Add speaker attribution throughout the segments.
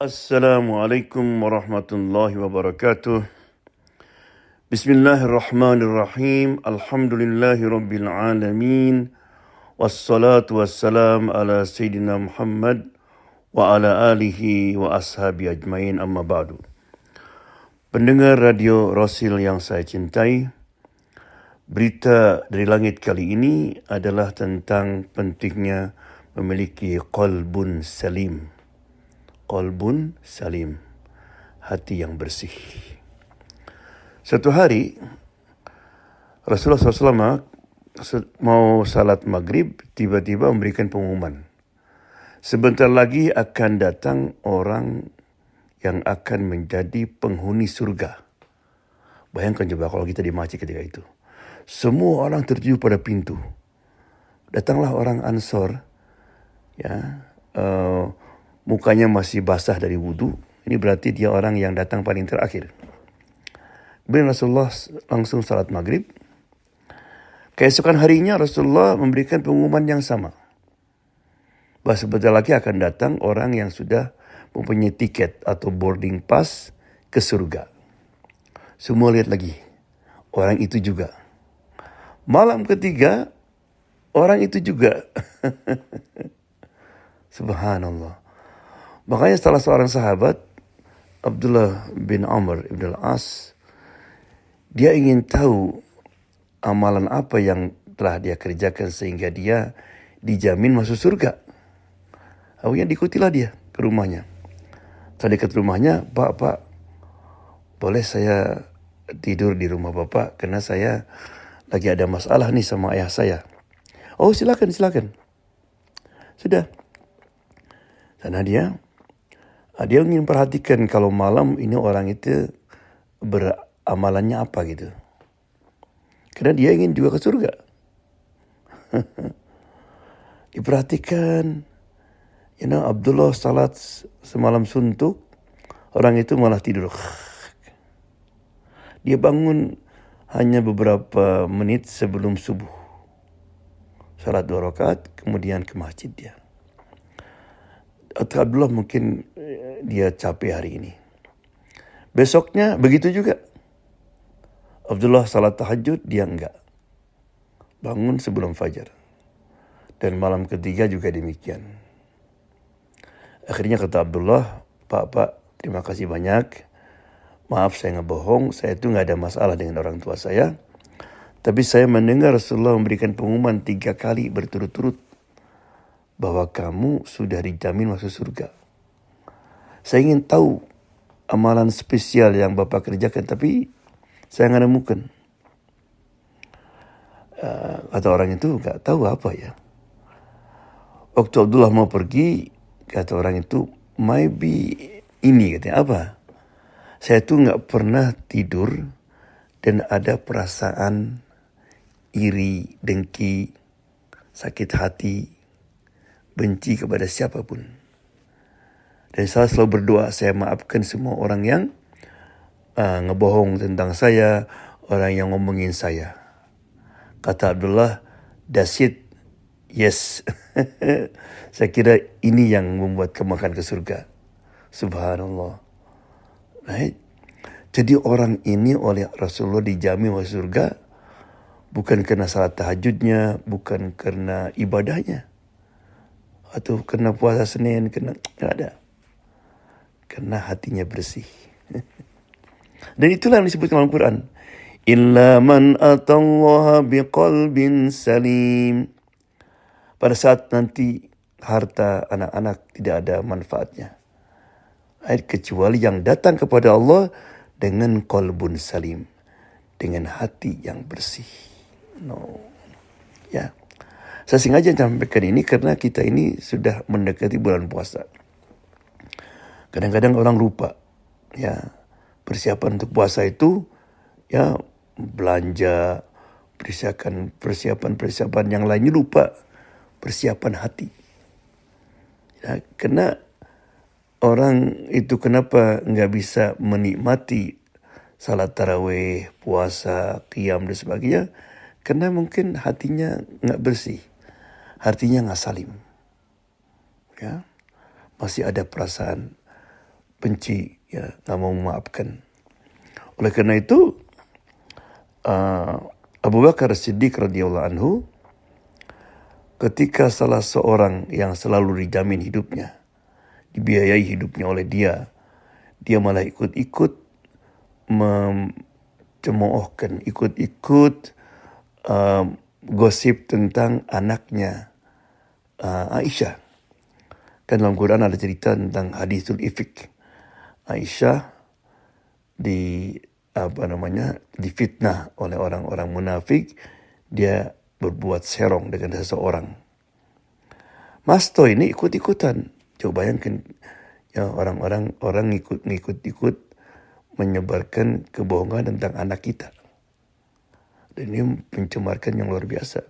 Speaker 1: Assalamualaikum warahmatullahi wabarakatuh. Bismillahirrahmanirrahim. Alhamdulillahi rabbil alamin. Wassalatu wassalam ala Sayyidina Muhammad wa ala alihi wa ashabi ajmain, amma ba'du. Pendengar Radio Rosil yang saya cintai, berita dari langit kali ini adalah tentang pentingnya memiliki qalbun salim. Qalbun salim, hati yang bersih. Suatu hari Rasulullah SAW mau salat maghrib, tiba-tiba memberikan pengumuman. Sebentar lagi akan datang orang yang akan menjadi penghuni surga. Bayangkan coba kalau kita di masjid ketika itu. Semua orang tertuju pada pintu. Datanglah orang Ansor, mukanya masih basah dari wudu. Ini berarti dia orang yang datang paling terakhir. Kemudian Rasulullah langsung salat maghrib. Keesokan harinya Rasulullah memberikan pengumuman yang sama. Bahwa sebentar lagi akan datang orang yang sudah mempunyai tiket atau boarding pass ke surga. Semua lihat lagi. Orang itu juga. Malam ketiga, orang itu juga. Subhanallah. Makanya salah seorang sahabat, Abdullah bin Amr ibn al-As, dia ingin tahu amalan apa yang telah dia kerjakan sehingga dia dijamin masuk surga. Akhirnya diikutilah dia ke rumahnya. Setelah dekat rumahnya, Pak, boleh saya tidur di rumah Bapak karena saya lagi ada masalah nih sama ayah saya. Oh silakan. Sudah. Karena dia ingin perhatikan kalau malam ini orang itu beramalannya apa gitu. Karena dia ingin juga ke surga. Diperhatikan, Abdullah salat semalam suntuk, orang itu malah tidur. Dia bangun hanya beberapa menit sebelum subuh. Salat 2 rakaat, kemudian ke masjid dia. Abdullah mungkin dia capek hari ini. Besoknya begitu juga. Abdullah salat tahajud, dia enggak. Bangun sebelum fajar. Dan malam ketiga juga demikian. Akhirnya kata Abdullah, Pak, terima kasih banyak. Maaf saya ngebohong, saya itu enggak ada masalah dengan orang tua saya. Tapi saya mendengar Rasulullah memberikan pengumuman 3 kali berturut-turut bahwa kamu sudah dijamin masuk surga. Saya ingin tahu amalan spesial yang Bapak kerjakan, tapi saya nggak nemukan. Kata orang itu nggak tahu apa ya. Waktu Abdullah mau pergi, kata orang itu, maybe ini, katanya apa? Saya tuh nggak pernah tidur dan ada perasaan iri, dengki, sakit hati, benci kepada siapapun. Dan saya selalu berdoa, saya maafkan semua orang yang ngebohong tentang saya, orang yang ngomongin saya. Kata Abdullah, that's it. Yes. Saya kira ini yang membuat kamu akan ke surga. Subhanallah. Right? Jadi orang ini oleh Rasulullah dijamin masuk surga bukan karena salat tahajudnya, bukan karena ibadahnya, atau karena puasa Senin, nggak ada. Karena hatinya bersih. Dan itulah yang disebutkan dalam Al-Quran. Illa man atallaha biqalbin salim. Pada saat nanti harta anak-anak tidak ada manfaatnya. Kecuali yang datang kepada Allah dengan qalbun salim. Dengan hati yang bersih. Ya. Saya sengaja sampaikan ini karena kita ini sudah mendekati bulan puasa. Kadang-kadang orang lupa, persiapan untuk puasa itu, belanja, persiapan yang lainnya lupa, persiapan hati. Karena orang itu kenapa nggak bisa menikmati salat tarawih, puasa, qiyam dan sebagainya, karena mungkin hatinya nggak bersih, hatinya nggak salim. Masih ada perasaan benci, ya, nggak mau memaafkan. Oleh karena itu, Abu Bakar Siddiq radhiyallahu anhu, ketika salah seorang yang selalu dijamin hidupnya, dibiayai hidupnya oleh dia malah ikut-ikut mencemoohkan, ikut-ikut gosip tentang anaknya Aisyah. Kan dalam Quran ada cerita tentang hadisul ifk. Aisyah difitnah oleh orang-orang munafik, dia berbuat serong dengan seseorang. Masto ini ikut-ikutan. Coba bayangkan, ya, orang ikut menyebarkan kebohongan tentang anak kita. Dan ini mencemarkan yang luar biasa.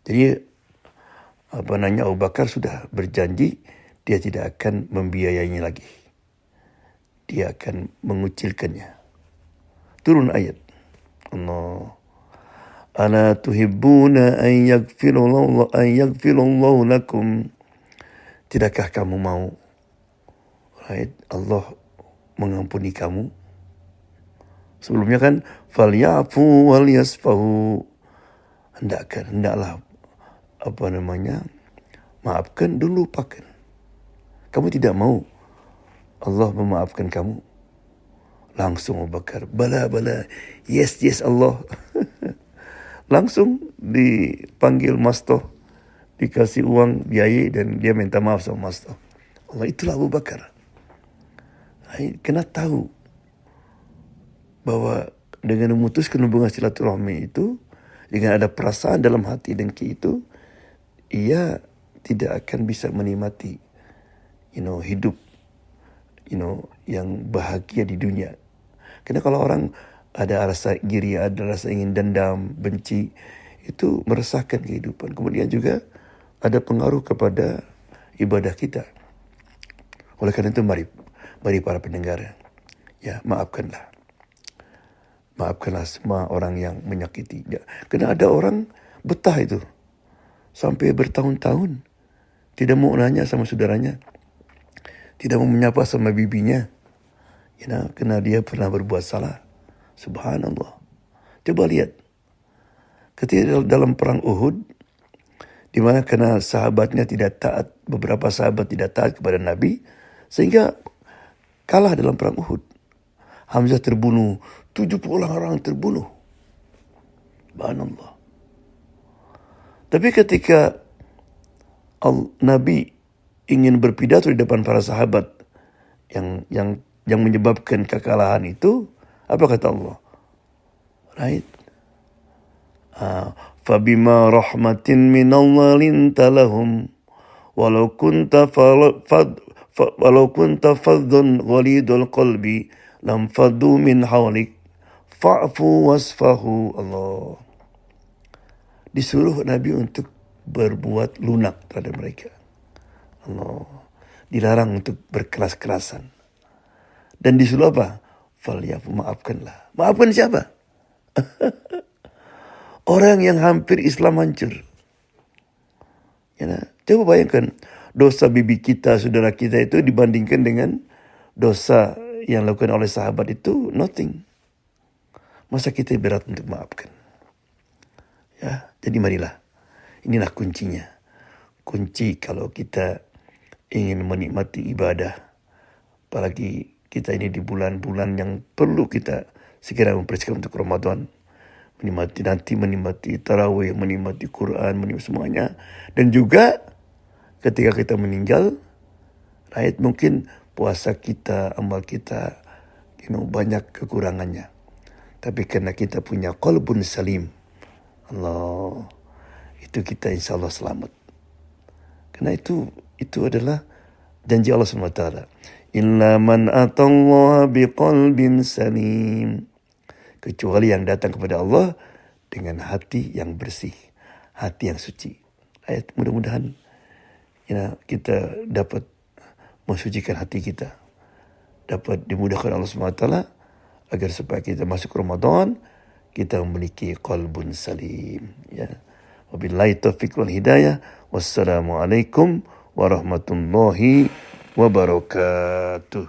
Speaker 1: Jadi Abu Bakar sudah berjanji dia tidak akan membiayainya lagi. Dia akan mengucilkannya. Turun ayat. Allah. Ala tuhibbuna an yaghfirallahu lakum. Tidakkah kamu mau, Allah mengampuni kamu? Sebelumnya kan falyafu wal yasfahu. Hendaklah maafkan dan lupakan. Kamu tidak mau Allah memaafkan kamu? Langsung Abu Bakar, bala, yes Allah. Langsung dipanggil Masto, dikasih uang biaya dan dia minta maaf sama Masto. Allah, itulah Abu Bakar. Kena tahu bahwa dengan memutuskan hubungan silaturahmi itu, dengan ada perasaan dalam hati dengki itu, ia tidak akan bisa menikmati hidup yang bahagia di dunia. Karena kalau orang ada rasa iri, ada rasa ingin dendam, benci, itu meresahkan kehidupan. Kemudian juga ada pengaruh kepada ibadah kita. Oleh karena itu mari para pendengar, ya, maafkanlah semua orang yang menyakiti. Ya, karena ada orang betah itu sampai bertahun-tahun tidak mau nanya sama saudaranya, tidak mau menyapa sama bibinya, karena dia pernah berbuat salah. Subhanallah. Coba lihat, ketika dalam perang Uhud, di mana karena sahabatnya tidak taat, beberapa sahabat tidak taat kepada Nabi, sehingga kalah dalam perang Uhud. Hamzah terbunuh, 70 orang terbunuh. Subhanallah. Tapi ketika Nabi ingin berpidato di depan para sahabat yang menyebabkan kekalahan itu, apa kata Allah? Right? Fabima rahmatin minallah linta lahum walau kunta faddan ghalidul qalbi lam faddu min hawlik fa'fu wasfahu. Allah disuruh Nabi untuk berbuat lunak terhadap mereka. Allah dilarang untuk berkeras-kerasan. Dan disuruh apa? Falyafu, maafkanlah. Maafkan siapa? Orang yang hampir Islam hancur. Coba bayangkan, dosa bibi kita, saudara kita itu dibandingkan dengan dosa yang dilakukan oleh sahabat itu nothing. Masa kita berat untuk maafkan? Ya, jadi marilah. Inilah kuncinya. Kunci kalau kita ingin menikmati ibadah, apalagi kita ini di bulan-bulan yang perlu kita segera mempersiapkan untuk Ramadan. Menikmati tarawih, menikmati Quran, menikmati semuanya. Dan juga ketika kita meninggal, mungkin puasa kita, amal kita, banyak kekurangannya. Tapi karena kita punya qalbun salim, Allah, itu kita insya Allah selamat. Karena itu adalah janji Allah SWT. Illa man atallaha biqalbin salim. Kecuali yang datang kepada Allah dengan hati yang bersih, hati yang suci. Mudah-mudahan kita dapat mensucikan hati kita, dapat dimudahkan Allah SWT agar supaya kita masuk Ramadan kita memiliki qalbun salim. Ya. Wabillahi taufiq wal hidayah. Wassalamualaikum warahmatullahi wabarakatuh.